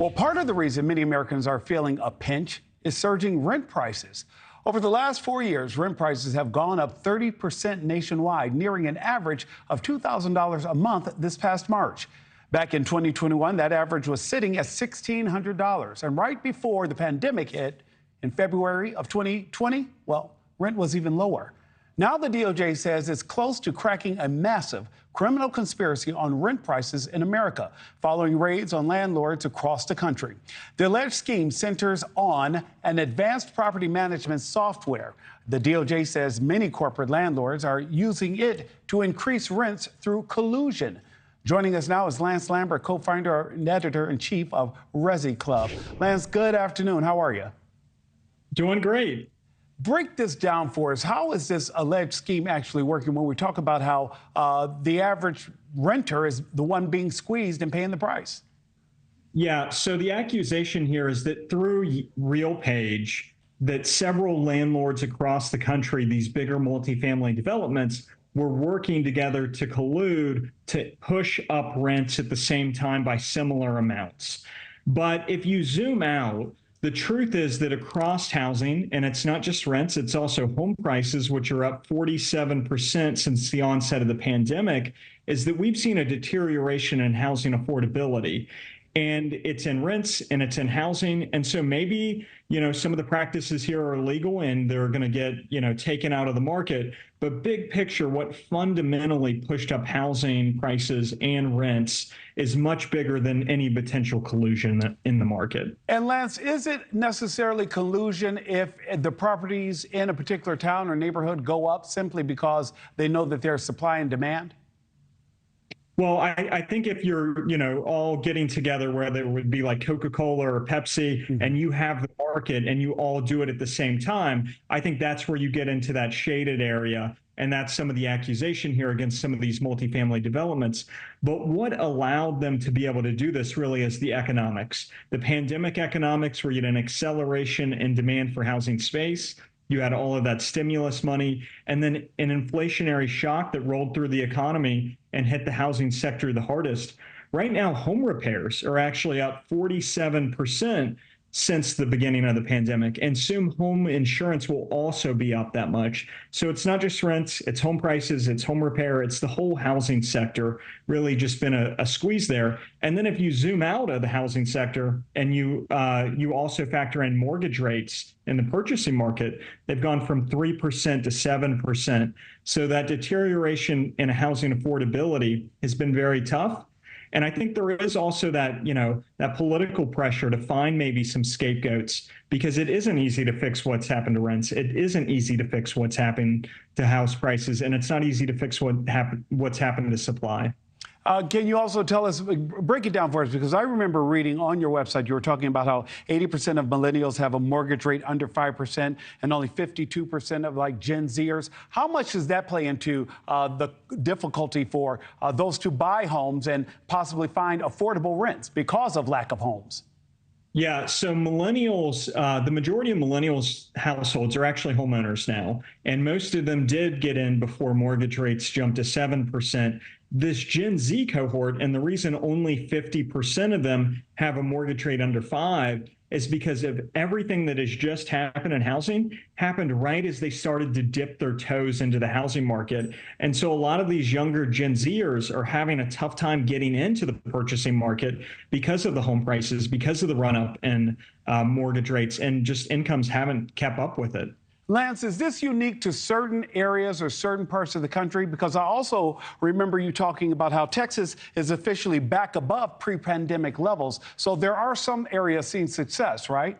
Well, part of the reason many Americans are feeling a pinch is surging rent prices. Over the last 4 years, rent prices have gone up 30% nationwide, nearing an average of $2,000 a month this past March. Back in 2021, that average was sitting at $1,600. And right before the pandemic hit in February of 2020, well, rent was even lower. Now the DOJ says it's close to cracking a massive criminal conspiracy on rent prices in America, following raids on landlords across the country. The alleged scheme centers on an advanced property management software. The DOJ says many corporate landlords are using it to increase rents through collusion. Joining us now is Lambert, co-founder and editor-in-chief of ResiClub. Lance, good afternoon. How are you? Doing great. Break this down for us. How is this alleged scheme actually working when we talk about how the average renter is the one being squeezed and paying the price? Yeah, so the accusation here is that through RealPage, that several landlords across the country, these bigger multifamily developments, were working together to collude to push up rents at the same time by similar amounts. But if you zoom out, the truth is that across housing, and it's not just rents, it's also home prices, which are up 47% since the onset of the pandemic, is that we've seen a deterioration in housing affordability. And it's in rents and it's in housing. And so maybe, some of the practices here are illegal and they're going to get, taken out of the market. But big picture, what fundamentally pushed up housing prices and rents is much bigger than any potential collusion in the market. And Lance, is it necessarily collusion if the properties in a particular town or neighborhood go up simply because they know that there's supply and demand? Well, I think if you're, all getting together, whether it would be like Coca-Cola or Pepsi, and you have the market and you all do it at the same time, I think that's where you get into that shaded area. And that's some of the accusation here against some of these multifamily developments. But what allowed them to be able to do this really is the economics. The pandemic economics, where you had an acceleration in demand for housing space. You had all of that stimulus money, and then an inflationary shock that rolled through the economy and hit the housing sector the hardest. Right now, home repairs are actually up 47% since the beginning of the pandemic, and soon home insurance will also be up that much. So it's not just rents, it's home prices, it's home repair, it's the whole housing sector really just been a squeeze there. And then if you zoom out of the housing sector and you also factor in mortgage rates in the purchasing market, they've gone from 3% to 7%. So that deterioration in housing affordability has been very tough. And I think there is also that, that political pressure to find maybe some scapegoats, because it isn't easy to fix what's happened to rents. It isn't easy to fix what's happened to house prices, and it's not easy to fix what's happened to supply. Can you also tell us, break it down for us, because I remember reading on your website, you were talking about how 80% of millennials have a mortgage rate under 5% and only 52% of Gen Zers. How much does that play into the difficulty for those to buy homes and possibly find affordable rents because of lack of homes? Yeah, so millennials, the majority of millennials households are actually homeowners now, and most of them did get in before mortgage rates jumped to 7%. This Gen Z cohort, and the reason only 50% of them have a mortgage rate under 5% is because of everything that has just happened in housing happened right as they started to dip their toes into the housing market. And so a lot of these younger Gen Zers are having a tough time getting into the purchasing market because of the home prices, because of the run up in mortgage rates, and just incomes haven't kept up with it. Lance, is this unique to certain areas or certain parts of the country? Because I also remember you talking about how Texas is officially back above pre-pandemic levels. So there are some areas seeing success, right?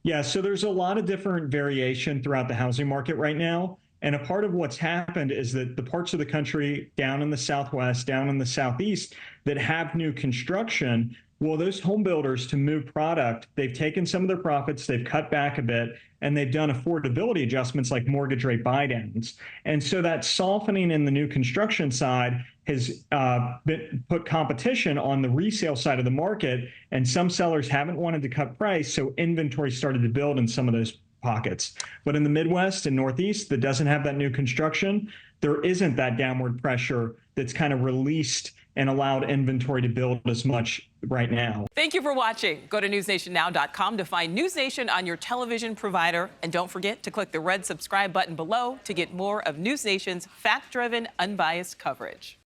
Yeah, so there's a lot of different variation throughout the housing market right now. And a part of what's happened is that the parts of the country down in the Southwest, down in the Southeast that have new construction, well, those home builders, to move product, they've taken some of their profits, they've cut back a bit, and they've done affordability adjustments like mortgage rate buydowns. And so that softening in the new construction side has put competition on the resale side of the market, and some sellers haven't wanted to cut price, so inventory started to build in some of those pockets. But in the Midwest and Northeast that doesn't have that new construction, there isn't that downward pressure that's kind of released and allowed inventory to build as much right now. Thank you for watching. Go to newsnationnow.com to find News Nation on your television provider. And don't forget to click the red subscribe button below to get more of News Nation's fact-driven, unbiased coverage.